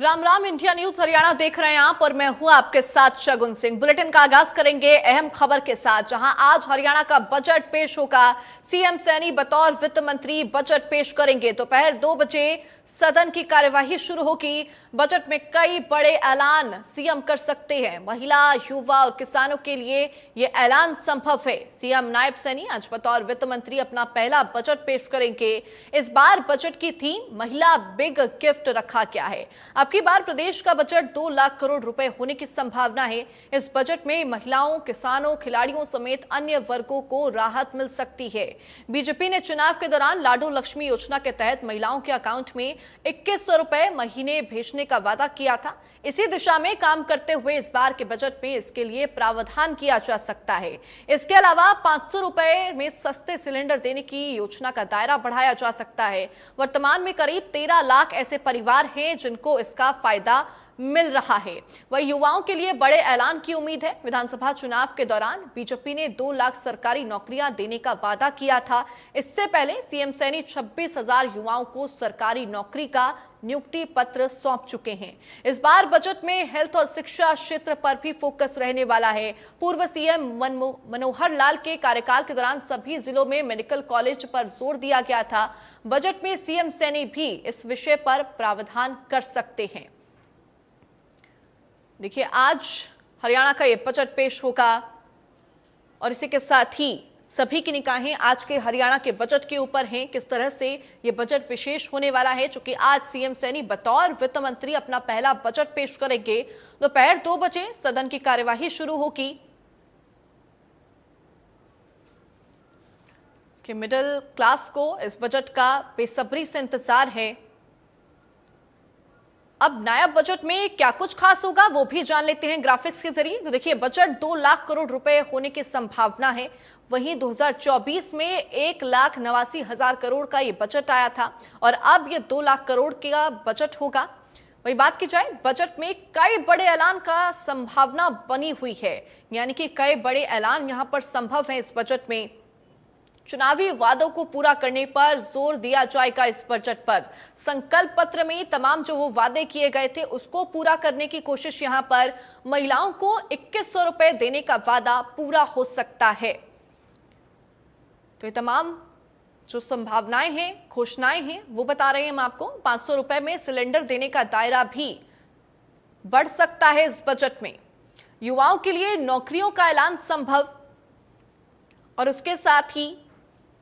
Ram Ram. India news Haryana देख रहे हैं आप और मैं हूं आपके साथ शगुन सिंह। बुलेटिन का आगाज करेंगे अहम खबर के साथ, जहां आज हरियाणा का बजट पेश होगा। सीएम सैनी बतौर वित्त मंत्री बजट पेश करेंगे। दोपहर 2 बजे सदन की कार्यवाही शुरू होगी। बजट में कई बड़े ऐलान सीएम कर सकते हैं। महिला, युवा और किसानों के लिए यह ऐलान संभव है। सीएम नायब सैनी आज बतौर वित्त मंत्री अपना पहला बजट पेश करेंगे। इस बार बजट की थीम महिला बिग गिफ्ट रखा गया है। अब की बार प्रदेश का बजट 2 लाख करोड़ रुपए होने की संभावना है। इस बजट में महिलाओं, किसानों, खिलाड़ियों समेत अन्य वर्गों को राहत मिल सकती है। बीजेपी ने चुनाव के दौरान लाडो लक्ष्मी योजना के तहत महिलाओं के अकाउंट में 2100 रुपए महीने भेजने का वादा किया था। इसी दिशा में काम करते हुए इस बार के बजट में इसके लिए प्रावधान किया जा सकता है। इसके अलावा 500 रुपए में सस्ते सिलेंडर देने की योजना का दायरा बढ़ाया जा सकता है। वर्तमान में करीब 13 लाख ऐसे परिवार हैं जिनको इसका फायदा मिल रहा है। वही युवाओं के लिए बड़े ऐलान की उम्मीद है। विधानसभा चुनाव के दौरान बीजेपी ने 2 लाख सरकारी नौकरियां देने का वादा किया था। इससे पहले सीएम सैनी 26,000 युवाओं को सरकारी नौकरी का नियुक्ति पत्र सौंप चुके हैं। इस बार बजट में हेल्थ और शिक्षा क्षेत्र पर भी फोकस रहने वाला है। पूर्व सीएम मनोहर लाल के कार्यकाल के दौरान सभी जिलों में मेडिकल कॉलेज पर जोर दिया गया था। बजट में सीएम सैनी भी इस विषय पर प्रावधान कर सकते हैं। देखिए, आज हरियाणा का ये बजट पेश होगा और इसी के साथ ही सभी की निगाहें आज के हरियाणा के बजट के ऊपर हैं। किस तरह से ये बजट विशेष होने वाला है, चूंकि आज सीएम सैनी बतौर वित्त मंत्री अपना पहला बजट पेश करेंगे। दोपहर 2 बजे सदन की कार्यवाही शुरू होगी। कि मिडिल क्लास को इस बजट का बेसब्री से इंतजार है। अब नायब बजट में क्या कुछ खास होगा वो भी जान लेते हैं ग्राफिक्स के जरिए। तो देखिए, बजट 2 लाख करोड़ रुपए होने की संभावना है। वहीं 2024 में 1,89,000 करोड़ का ये बजट आया था और अब ये 2 लाख करोड़ का बजट होगा। वही बात की जाए, बजट में कई बड़े ऐलान का संभावना बनी हुई है, यानी कि कई बड़े ऐलान यहां पर संभव है। इस बजट में चुनावी वादों को पूरा करने पर जोर दिया जाएगा। इस बजट पर संकल्प पत्र में तमाम जो वो वादे किए गए थे उसको पूरा करने की कोशिश। यहां पर महिलाओं को 2100 रुपए देने का वादा पूरा हो सकता है। तो ये तमाम जो संभावनाएं हैं, घोषणाएं हैं, वो बता रहे हैं हम आपको। 500 रुपए में सिलेंडर देने का दायरा भी बढ़ सकता है इस बजट में। युवाओं के लिए नौकरियों का ऐलान संभव और उसके साथ ही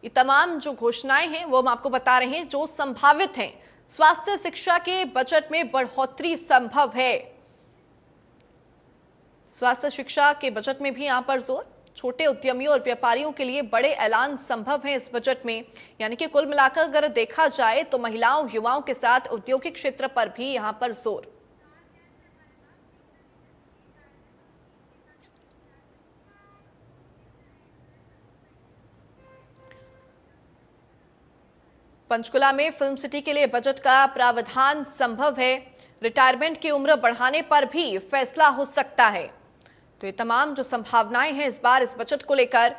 ये तमाम जो घोषणाएं हैं वो हम आपको बता रहे हैं जो संभावित हैं। स्वास्थ्य शिक्षा के बजट में बढ़ोतरी संभव है। स्वास्थ्य शिक्षा के बजट में भी यहां पर जोर। छोटे उद्यमियों और व्यापारियों के लिए बड़े ऐलान संभव हैं इस बजट में। यानी कि कुल मिलाकर अगर देखा जाए तो महिलाओं, युवाओं के साथ औद्योगिक क्षेत्र पर भी यहां पर जोर। पंचकुला में फिल्म सिटी के लिए बजट का प्रावधान संभव है। रिटायरमेंट की उम्र बढ़ाने पर भी फैसला हो सकता है। तो ये तमाम जो संभावनाएं हैं इस बार इस बजट को लेकर।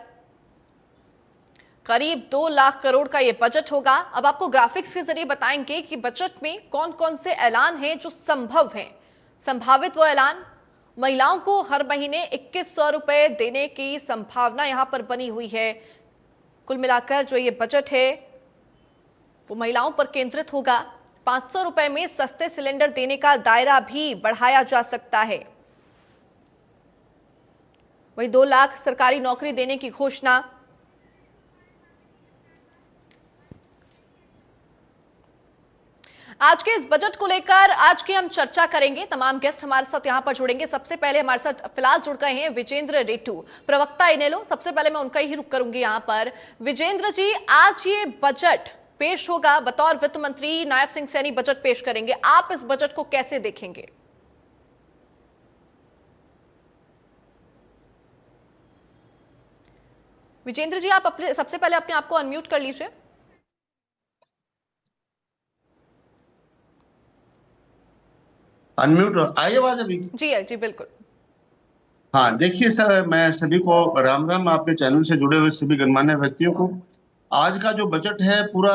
करीब 2 लाख करोड़ का ये बजट होगा। अब आपको ग्राफिक्स के जरिए बताएंगे कि बजट में कौन कौन से ऐलान हैं जो संभव हैं। संभावित वो ऐलान, महिलाओं को हर महीने 2100 रुपए देने की संभावना यहां पर बनी हुई है। कुल मिलाकर जो ये बजट है वो महिलाओं पर केंद्रित होगा। 500 रुपए में सस्ते सिलेंडर देने का दायरा भी बढ़ाया जा सकता है। वही 2 लाख सरकारी नौकरी देने की घोषणा। आज के इस बजट को लेकर आज की हम चर्चा करेंगे। तमाम गेस्ट हमारे साथ यहां पर जुड़ेंगे। सबसे पहले हमारे साथ फिलहाल जुड़ गए हैं विजेंद्र रेटू, प्रवक्ता इनेलो। सबसे पहले मैं उनका ही रुख करूंगी यहां पर। विजेंद्र जी, आज ये बजट पेश होगा, बतौर वित्त मंत्री नायब सिंह सैनी बजट पेश करेंगे। आप इस बजट को कैसे देखेंगे? विजेंद्र जी, आप अपने सबसे पहले अपने आप को अनम्यूट कर लीजिए। अनम्यूट आई आवाज अभी? जी बिल्कुल। हाँ, देखिए सर, मैं सभी को राम राम, आपके चैनल से जुड़े हुए सभी गणमान्य व्यक्तियों को। आज का जो बजट है पूरा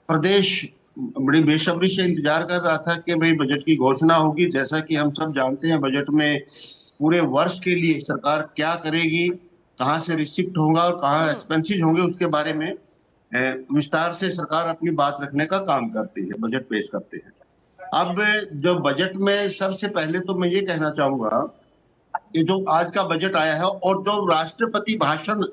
प्रदेश बड़ी बेसब्री से इंतजार कर रहा था कि भाई बजट की घोषणा होगी। जैसा कि हम सब जानते हैं, बजट में पूरे वर्ष के लिए सरकार क्या करेगी, कहाँ से रिसिप्ट होगा और कहाँ एक्सपेंसेस होंगे, उसके बारे में विस्तार से सरकार अपनी बात रखने का काम करती है, बजट पेश करते हैं। अब जो बजट में सबसे पहले तो मैं ये कहना चाहूंगा कि जो आज का बजट आया है और जो राष्ट्रपति भाषण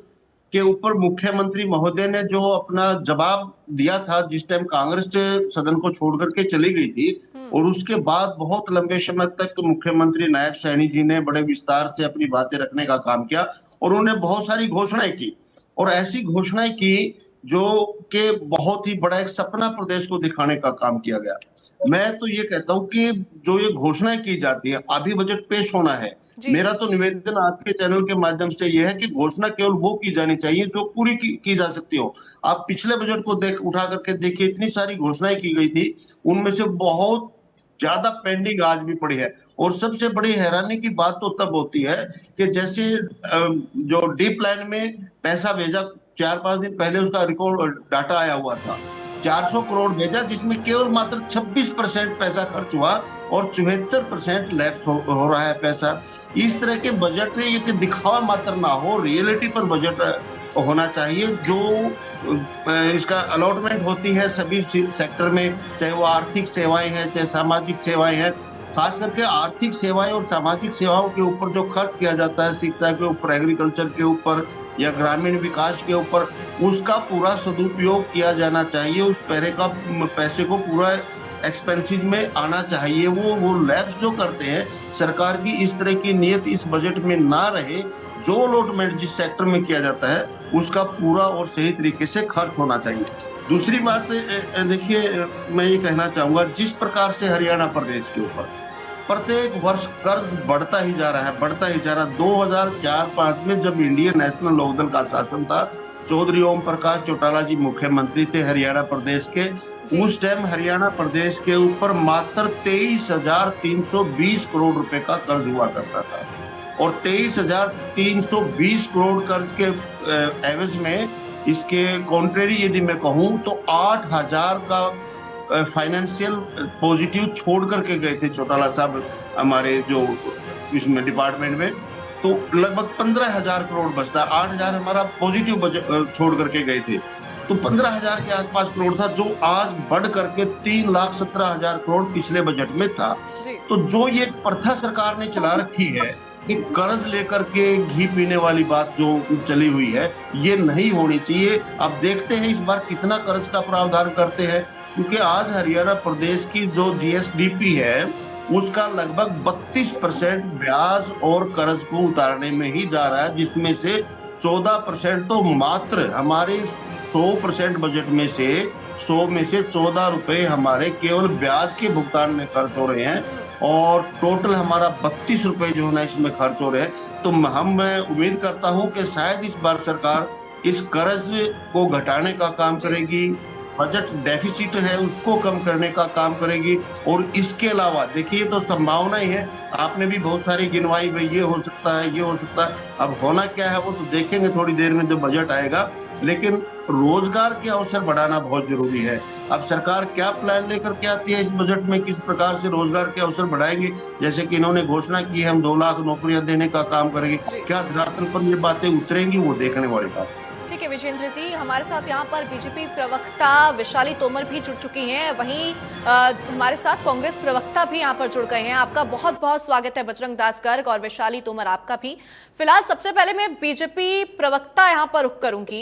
के ऊपर मुख्यमंत्री महोदय ने जो अपना जवाब दिया था, जिस टाइम कांग्रेस से सदन को छोड़ करके चली गई थी, और उसके बाद बहुत लंबे समय तक मुख्यमंत्री नायब सैनी जी ने बड़े विस्तार से अपनी बातें रखने का काम किया और उन्होंने बहुत सारी घोषणाएं की और ऐसी घोषणाएं की जो कि बहुत ही बड़ा एक सपना प्रदेश को दिखाने का काम किया गया। मैं तो ये कहता हूं कि जो ये घोषणाएं की जाती है, अभी बजट पेश होना है, मेरा तो निवेदन आपके चैनल के माध्यम से यह है कि घोषणा केवल वो की जानी चाहिए जो पूरी की जा सकती हो। आप पिछले बजट को उठा करके देखिए, इतनी सारी घोषणाएं की गई थी, उनमें से बहुत ज्यादा पेंडिंग आज भी पड़ी है। और सबसे बड़ी हैरानी की बात तो तब होती है कि जैसे जो डीप लाइन में पैसा भेजा, 4-5 दिन पहले उसका रिकॉर्ड डाटा आया हुआ था, 400 करोड़ भेजा, जिसमें केवल मात्र 26% पैसा खर्च हुआ और 74% लैप्स हो रहा है पैसा। इस तरह के बजट ये कि दिखावा मात्र ना हो, रियलिटी पर बजट होना चाहिए। जो इसका अलॉटमेंट होती है सभी सेक्टर में, चाहे वो आर्थिक सेवाएं हैं, चाहे सामाजिक सेवाएं हैं, खास करके आर्थिक सेवाएं और सामाजिक सेवाओं के ऊपर जो खर्च किया जाता है, शिक्षा के ऊपर, एग्रीकल्चर के ऊपर या ग्रामीण विकास के ऊपर, उसका पूरा सदुपयोग किया जाना चाहिए। उस पैसे को पूरा एक्सपेंसिव में आना चाहिए। वो लैब्स जो करते हैं, सरकार की इस तरह की नियत इस बजट में ना रहे। जो अलॉटमेंट जिस सेक्टर में किया जाता है उसका पूरा और सही तरीके से खर्च होना चाहिए। दूसरी बात देखिए, मैं ये कहना चाहूंगा, जिस प्रकार से हरियाणा प्रदेश के ऊपर प्रत्येक वर्ष कर्ज बढ़ता ही जा रहा है। 2004-05 में जब इंडियन नेशनल लोकदल का शासन था, चौधरी ओम प्रकाश चौटाला जी मुख्यमंत्री थे हरियाणा प्रदेश के, उस टाइम हरियाणा प्रदेश के ऊपर मात्र 23,320 करोड़ रुपए का कर्ज हुआ करता था और 23,320 करोड़ कर्ज के एवज में इसके कॉन्ट्रेरी यदि मैं कहूं तो 8,000 का फाइनेंशियल पॉजिटिव छोड़ करके गए थे चौटाला साहब हमारे जो इसमें डिपार्टमेंट में, तो लगभग 15,000 करोड़ बचता। 8,000 हमारा पॉजिटिव बजट छोड़ करके गए थे, तो 15,000 के आसपास करोड़ था, जो आज बढ़ करके 3,17,000 करोड़ पिछले बजट में था। तो जो ये प्रथा सरकार ने चला रखी है कि कर्ज लेकर के घी पीने वाली बात जो चली हुई है, ये नहीं होनी चाहिए। अब देखते हैं इस बार कितना कर्ज का प्रावधान करते हैं, क्योंकि आज हरियाणा प्रदेश की जो जीएसडीपी है उसका लगभग 32% ब्याज और कर्ज को उतारने में ही जा रहा है, जिसमें से 14% तो मात्र हमारे 100% बजट में से 100 में से 14 रुपए हमारे केवल ब्याज के भुगतान में खर्च हो रहे हैं और टोटल हमारा 32 रुपए जो है ना इसमें खर्च हो रहे हैं। तो मैं उम्मीद करता हूं कि शायद इस बार सरकार इस कर्ज को घटाने का काम करेगी, बजट डेफिसिट है उसको कम करने का काम करेगी। और इसके अलावा देखिए, तो संभावना ही है, आपने भी बहुत सारी गिनवाई, भाई ये हो सकता है, ये हो सकता है। अब होना क्या है वो तो देखेंगे थोड़ी देर में जब बजट आएगा, लेकिन रोजगार के अवसर बढ़ाना बहुत जरूरी है। अब सरकार क्या प्लान लेकर के आती है इस बजट में, किस प्रकार से रोजगार के अवसर बढ़ाएंगे, जैसे कि इन्होंने घोषणा की है हम 2 लाख नौकरियां देने का काम करेंगे, क्या धरातल पर ये बातें उतरेंगी वो देखने वाली बात। ठीक है विजेंद्र जी, हमारे साथ यहाँ पर बीजेपी प्रवक्ता वैशाली तोमर भी जुड़ चुकी हैं, वहीं हमारे साथ कांग्रेस प्रवक्ता भी यहाँ पर जुड़ गए हैं। आपका बहुत बहुत स्वागत है बजरंग दास गर्ग और वैशाली तोमर, आपका भी। फिलहाल सबसे पहले मैं बीजेपी प्रवक्ता यहाँ पर रुख करूंगी।